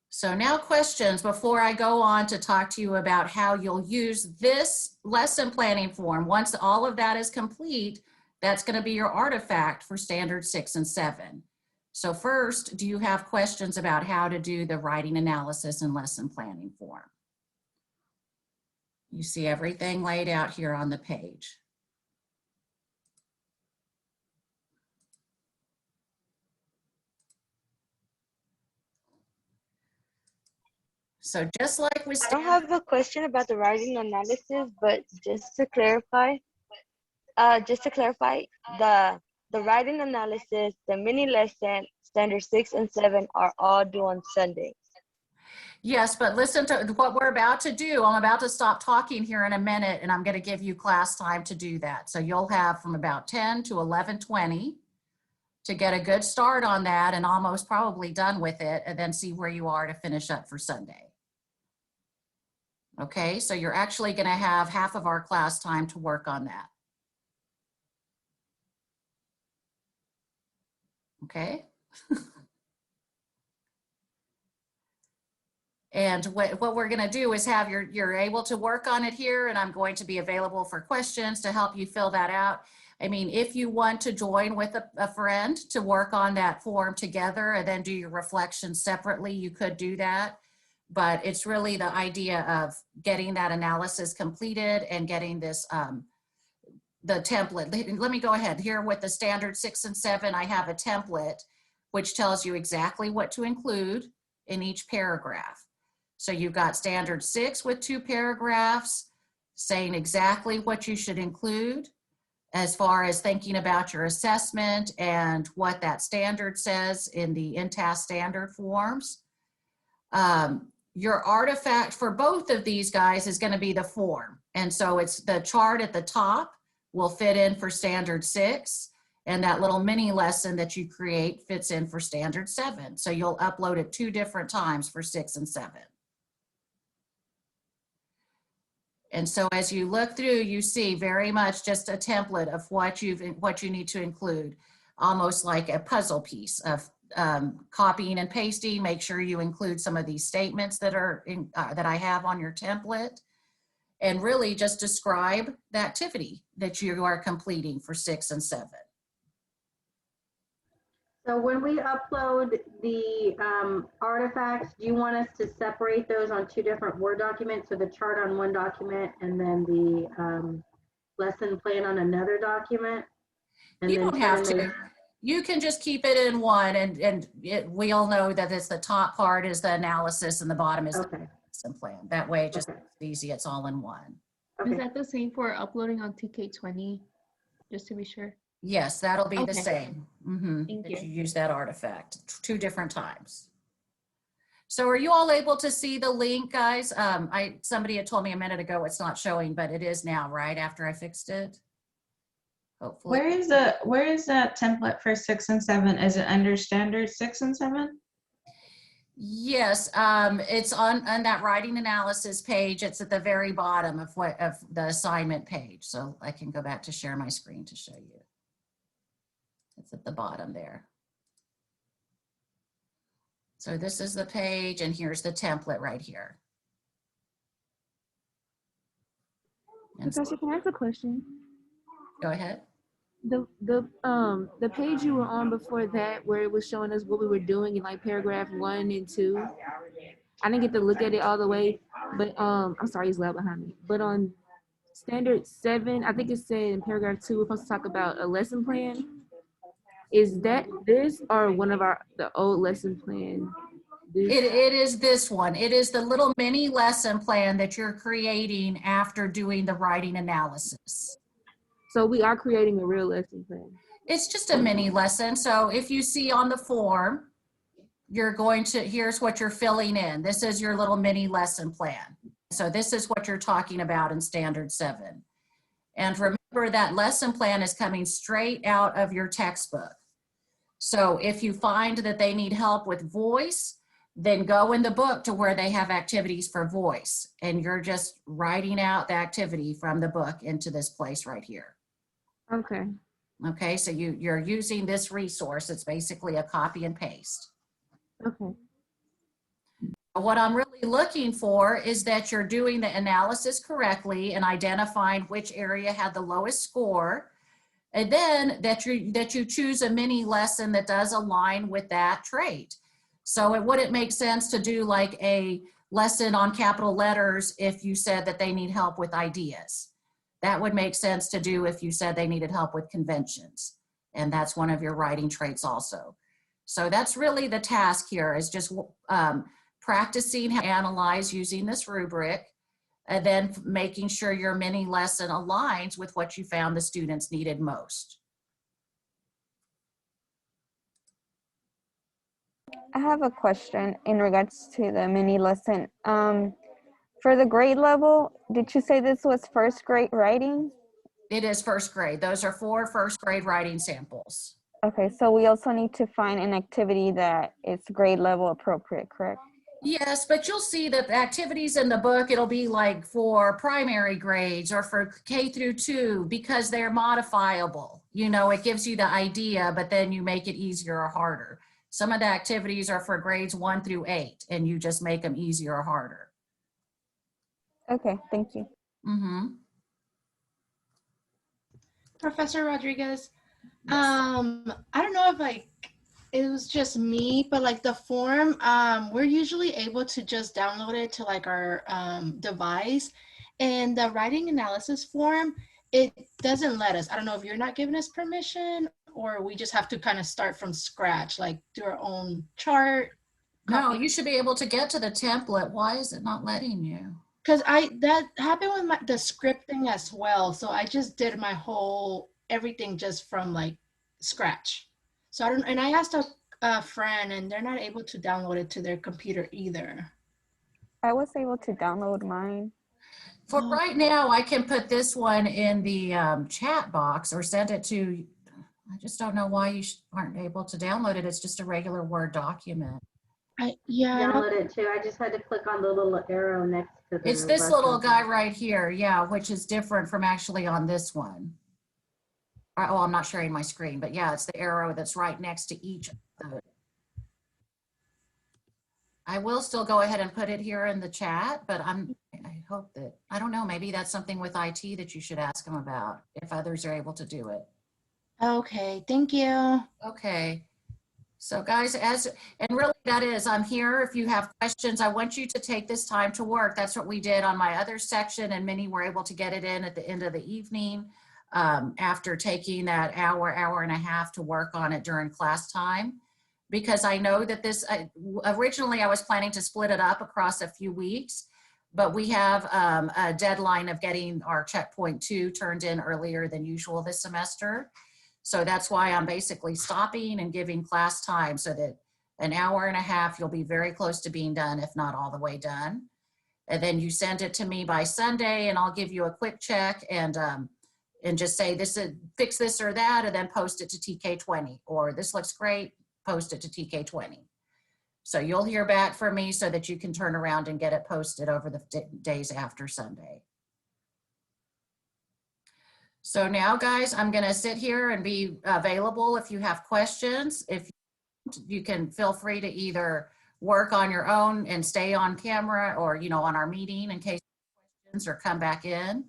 So now questions before I go on to talk to you about how you'll use this lesson planning form. Once all of that is complete, that's going to be your artifact for standard 6 and 7. So first, do you have questions about how to do the writing analysis and lesson planning form? You see everything laid out here on the page. So just like we I don't have a question about the writing analysis, but just to clarify, the writing analysis, the mini lesson, standard 6 and 7 are all due on Sunday. Yes, but listen to what we're about to do. I'm about to stop talking here in a minute, and I'm going to give you class time to do that. So you'll have from about 10 to 11:20 to get a good start on that and almost probably done with it, and then see where you are to finish up for Sunday. Okay, so you're actually going to have half of our class time to work on that. Okay. And what we're going to do is have you're able to work on it here, and I'm going to be available for questions to help you fill that out. I mean, if you want to join with a friend to work on that form together and then do your reflections separately, you could do that. but it's really the idea of getting that analysis completed and getting this, the template. Let me go ahead here with the standard 6 and 7. I have a template which tells you exactly what to include in each paragraph. So you've got standard 6 with 2 paragraphs saying exactly what you should include as far as thinking about your assessment and what that standard says in the InTASK standard forms. Your artifact for both of these guys is going to be the form. And so it's the chart at the top will fit in for standard 6. And that little mini lesson that you create fits in for standard 7. So you'll upload it 2 different times for 6 and 7. And so as you look through, you see very much just a template of what you need to include, almost like a puzzle piece of copying and pasting. Make sure you include some of these statements that are in, that I have on your template, and really just describe the activity that you are completing for 6 and 7. So when we upload the artifacts, do you want us to separate those on 2 different Word documents? So the chart on one document and then the lesson plan on another document? And You then don't have turn those- to. You can just keep it in one, and we all know that it's the top part is the analysis and the bottom is Okay. the lesson plan. That way it just Okay. makes it easy. It's all in one. Is Okay. that the same for uploading on TK20? Just to be sure. Yes, that'll be the Okay. same. Thank That you. you use that artifact 2 different times. So are you all able to see the link, guys? Somebody had told me a minute ago it's not showing, but it is now, right after I fixed it. Hopefully. Where is that template for 6 and 7? Is it under standard 6 and 7? Yes, it's on that writing analysis page. It's at the very bottom of the assignment page. So I can go back to share my screen to show you. It's at the bottom there. So this is the page, and here's the template right here. And so, Professor, can I ask a question? go ahead. The page you were on before that, where it was showing us what we were doing in like paragraph 1 and 2. I didn't get to look at it all the way, but I'm sorry, it's loud behind me. But on standard 7, I think it said in paragraph 2, we're supposed to talk about a lesson plan. Is that this or one of the old lesson plan? It is this one. It is the little mini lesson plan that you're creating after doing the writing analysis. So we are creating a real lesson plan. It's just a mini lesson. So if you see on the form, you're going to, here's what you're filling in. This is your little mini lesson plan. So this is what you're talking about in standard 7. And remember that lesson plan is coming straight out of your textbook. So if you find that they need help with voice, then go in the book to where they have activities for voice. And you're just writing out the activity from the book into this place right here. Okay. Okay, so you're using this resource. It's basically a copy and paste. Okay. What I'm really looking for is that you're doing the analysis correctly and identifying which area had the lowest score. And then that you choose a mini lesson that does align with that trait. So it wouldn't make sense to do like a lesson on capital letters if you said that they need help with ideas. That would make sense to do if you said they needed help with conventions. And that's one of your writing traits also. So that's really the task here, is just practicing how to analyze using this rubric, and then making sure your mini lesson aligns with what you found the students needed most. I have a question in regards to the mini lesson. For the grade level, did you say this was first grade writing? It is first grade. Those are 4 first grade writing samples. Okay, so we also need to find an activity that is grade level appropriate, correct? Yes, but you'll see that the activities in the book, it'll be like for primary grades or for K through 2, because they're modifiable. You know, it gives you the idea, but then you make it easier or harder. Some of the activities are for grades 1 through 8, and you just make them easier or harder. Okay, thank you. Mm-hmm. Professor Rodriguez, Yes. I don't know if it was just me, but like the form, we're usually able to just download it to like our device. And the writing analysis form, it doesn't let us. I don't know if you're not giving us permission or we just have to kind of start from scratch, like do our own chart. No, you should be able to get to the template. Why is it not letting you? Because that happened with the scripting as well. So I just did my whole everything just from like scratch. So I don't, and I asked a friend, and they're not able to download it to their computer either. I was able to download mine. For right now, I can put this one in the chat box or send it to. I just don't know why you aren't able to download it. It's just a regular Word document. Yeah. Download it too. I just had to click on the little arrow next to the. It's this little guy right here, yeah, which is different from actually on this one. Oh, I'm not sharing my screen, but yeah, it's the arrow that's right next to each of those. I will still go ahead and put it here in the chat, but I hope that, I don't know, maybe that's something with IT that you should ask them about, if others are able to do it. Okay, thank you. Okay. So guys, and really that is, I'm here if you have questions. I want you to take this time to work. That's what we did on my other section, and many were able to get it in at the end of the evening after taking that hour and a half to work on it during class time. Because I know that this, originally I was planning to split it up across a few weeks, but we have a deadline of getting our checkpoint 2 turned in earlier than usual this semester. So that's why I'm basically stopping and giving class time so that an hour and a half, you'll be very close to being done, if not all the way done. And then you send it to me by Sunday and I'll give you a quick check and just say, fix this or that, and then post it to TK20, or this looks great, post it to TK20. So you'll hear back from me so that you can turn around and get it posted over the days after Sunday. So now, guys, I'm going to sit here and be available if you have questions. If you can, feel free to either work on your own and stay on camera, or, you know, on our meeting in case questions, or come back in.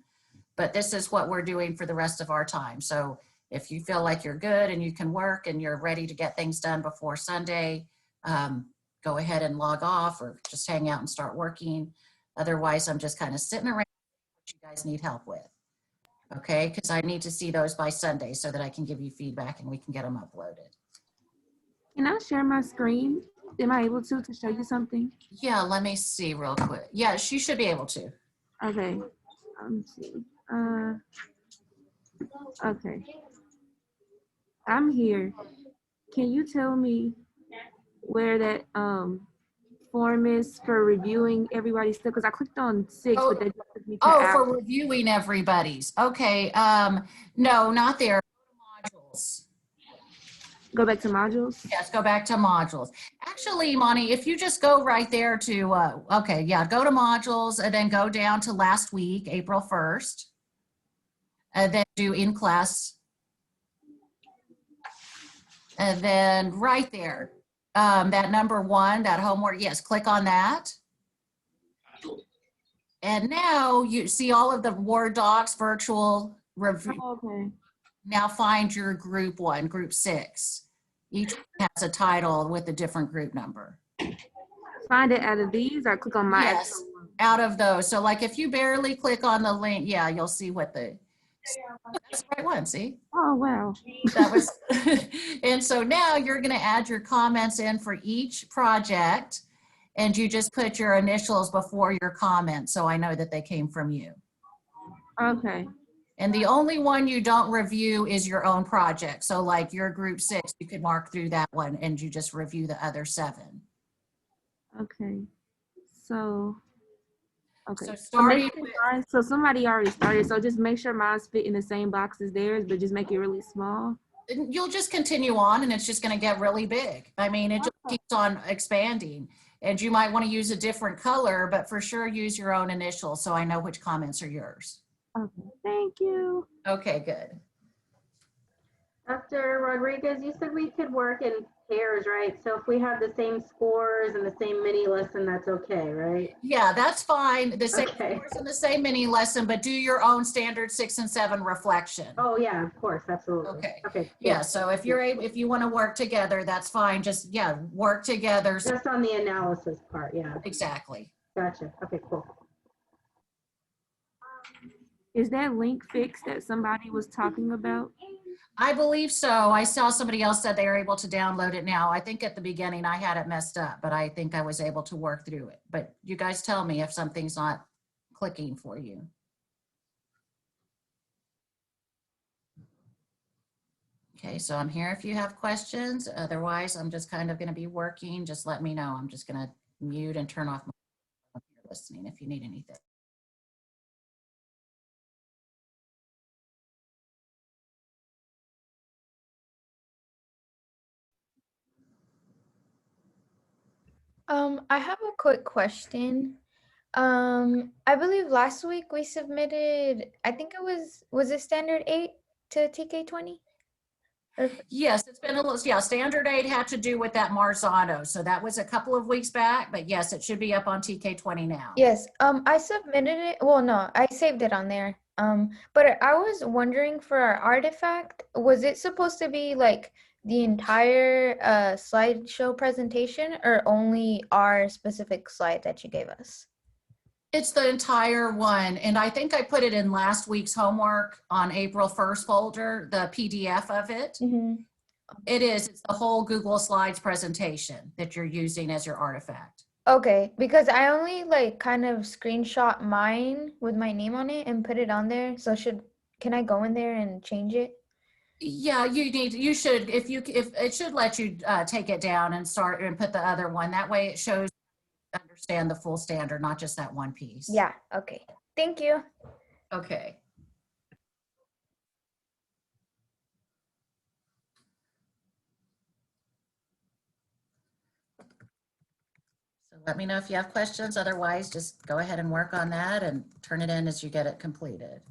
But this is what we're doing for the rest of our time. So if you feel like you're good and you can work and you're ready to get things done before Sunday, go ahead and log off or just hang out and start working. Otherwise, I'm just kind of sitting around what you guys need help with. Okay, because I need to see those by Sunday so that I can give you feedback and we can get them uploaded. Can I share my screen? Am I able to show you something? Yeah, let me see real quick. Yeah, she should be able to. Okay. Let me see. Okay. I'm here. Can you tell me where that form is for reviewing everybody's stuff? Because I clicked on 6, but that took me to for reviewing everybody's. Okay. No, not there. Modules. Go back to modules? Yes, go back to modules. Actually, Monty, if you just go right there to, okay, yeah, go to modules and then go down to last week, April 1st, and then do in class. And then right there, that number 1, that homework, yes, click on that. And now you see all of the Word docs, virtual review. Oh, okay. Now find your group 1, group 6. Each one has a title with a different group number. Find it out of these, or click on my Yes, actual one? out of those. So like if you barely click on the link, yeah, you'll see what that's the right one, see? Oh, wow. That was, and so now you're going to add your comments in for each project, and you just put your initials before your comment, so I know that they came from you. Okay. And the only one you don't review is your own project. So like your group 6, you could mark through that one and you just review the other 7. Okay. So, okay. So So, starting so somebody already started, so just make sure mine's fit in the same box as theirs, but just make it really small. you'll just continue on and it's just going to get really big. I mean, it just keeps on expanding, and you might want to use a different color, but for sure use your own initials so I know which comments are yours. Okay, thank you. Okay, good. Dr. Rodriguez, you said we could work in pairs, right? So if we have the same scores and the same mini lesson, that's okay, right? Yeah, that's fine. The same Okay. course and the same mini lesson, but do your own standard 6 and 7 reflection. Oh yeah, of course, absolutely. Okay. Okay. Cool. Yeah, so if you're able, if you want to work together, that's fine. Just, yeah, work together. Just on the analysis part, yeah. Exactly. Gotcha. Okay, cool. Is that link fixed that somebody was talking about? I believe so. I saw somebody else said they were able to download it now. I think at the beginning I had it messed up, but I think I was able to work through it. But you guys tell me if something's not clicking for you. Okay, so I'm here if you have questions. Otherwise, I'm just kind of going to be working. Just let me know. I'm just going to mute and turn off my listening if you need anything. I have a quick question. I believe last week we submitted, I think it was it standard 8 to TK20? Yes, it's been a little, yeah, standard 8 had to do with that Marzano. So that was a couple of weeks back, but yes, it should be up on TK20 now. Yes, I submitted it. Well, no, I saved it on there. But I was wondering for our artifact, was it supposed to be like the entire slideshow presentation or only our specific slide that you gave us? It's the entire one. And I think I put it in last week's homework on April 1st folder, the PDF of it. Mm-hmm. It is, it's the whole Google Slides presentation that you're using as your artifact. Okay, because I only like kind of screenshot mine with my name on it and put it on there. So can I go in there and change it? Yeah, you should, if it should let you take it down and start and put the other one. That way it shows, understand the full standard, not just that one piece. Yeah, okay. Thank you. Okay. So let me know if you have questions. Otherwise, just go ahead and work on that and turn it in as you get it completed.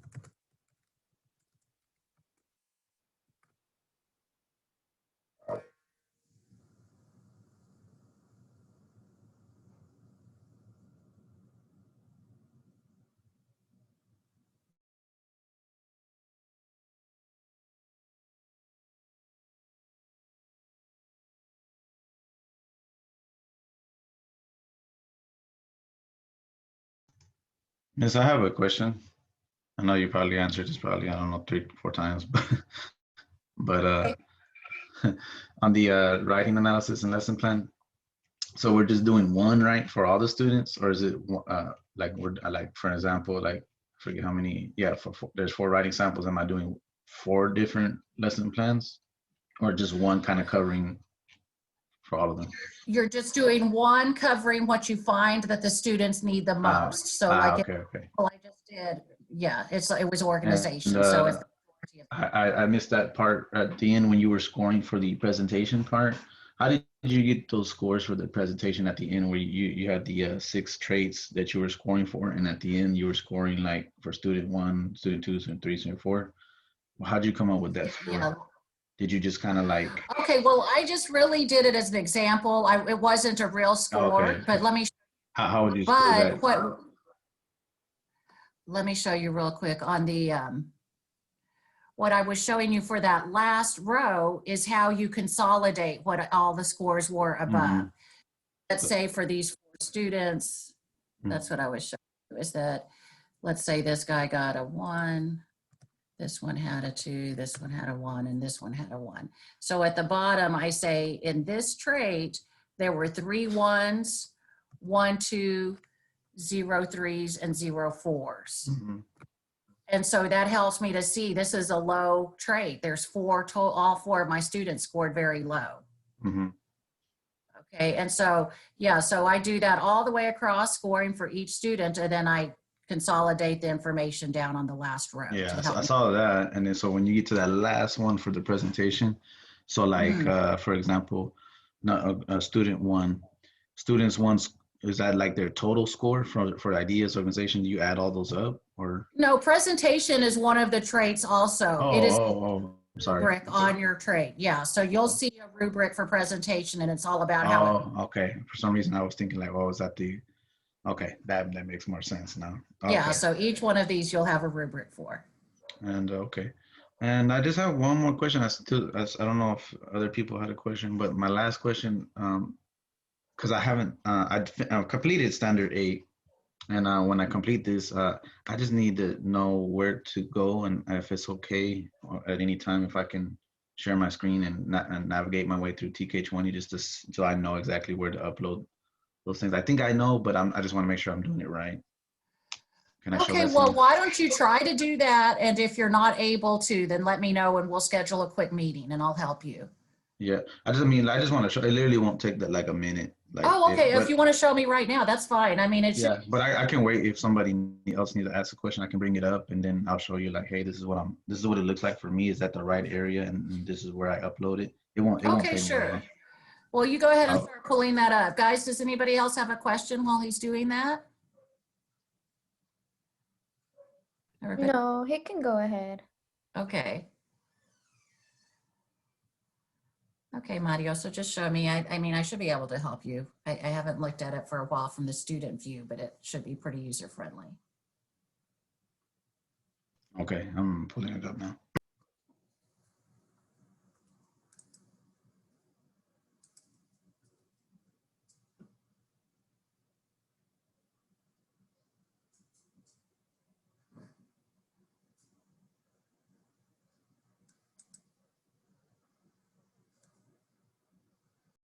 Yes, I have a question. I know you probably answered this probably, I don't know, 3-4 times, but on the writing analysis and lesson plan, so we're just doing one, right, for all the students, or is it like we're like, for example, like I forget how many, yeah, there's 4 writing samples. Am I doing 4 different lesson plans, or just one kind of covering for all of them? You're just doing one covering what you find that the students need the most. So like, okay. I just did, yeah, it was organization. And, so if I missed that part at the end when you were scoring for the presentation part. How did you get those scores for the presentation at the end where you had the 6 traits that you were scoring for, and at the end you were scoring like for student 1, student 2, student 3, student 4? How'd you come up with that score? yeah. Did you just kind of like? Okay, well, I just really did it as an example. It wasn't a real score, Okay. but let me. How would you score that? But let me show you real quick on the. What I was showing you for that last row is how you consolidate what all the scores were above. Mhm. Let's say for these 4 students, Mhm. that's what I was showing you, is that, let's say this guy got a 1, this one had a 2, this one had a 1, and this one had a 1. So at the bottom, I say in this trait, there were 3 1s, 1 2, 0 3s, and 0 4s. Mhm. And so that helps me to see this is a low trait. There's 4 total, all 4 of my students scored very low. Mhm. Okay, and so, yeah, so I do that all the way across, scoring for each student, and then I consolidate the information down on the last row. Yeah, to so help I me. saw that. And then so when you get to that last one for the presentation, so like for example, student 1, students 1, is that like their total score for ideas, organization? Do you add all those up, or? No, presentation is one of the traits also. It is Sorry. rubric on your tray. Yeah, so you'll see a rubric for presentation and it's all about how it, Oh, okay. For some reason, I was thinking like, oh, is that the, okay, that makes more sense now. yeah, Okay. so each one of these you'll have a rubric for. And okay. And I just have one more question as I don't know if other people had a question, but my last question, because I haven't, I've completed standard 8. And when I complete this, I just need to know where to go and if it's okay or at any time if I can share my screen and navigate my way through TK20 just so I know exactly where to upload those things. I think I know, but I just want to make sure I'm doing it right. Can I show Okay, that well, screen? why don't you try to do that? And if you're not able to, then let me know and we'll schedule a quick meeting and I'll help you. Yeah, I just want to show. It literally won't take that like a minute. Like, Oh, okay. If but you want to show me right now, that's fine. I mean, it should. yeah, but I can wait. If somebody else needs to ask a question, I can bring it up and then I'll show you like, hey, this is what it looks like for me. Is that the right area? And this is where I upload it. It won't Okay, take me sure. long. Well, you go ahead and I'll- start pulling that up. Guys, does anybody else have a question while he's doing that? Everybody? No, he can go ahead. Okay. Okay, Mario, so just show me. I mean, I should be able to help you. I haven't looked at it for a while from the student view, but it should be pretty user-friendly. Okay, I'm pulling it up now.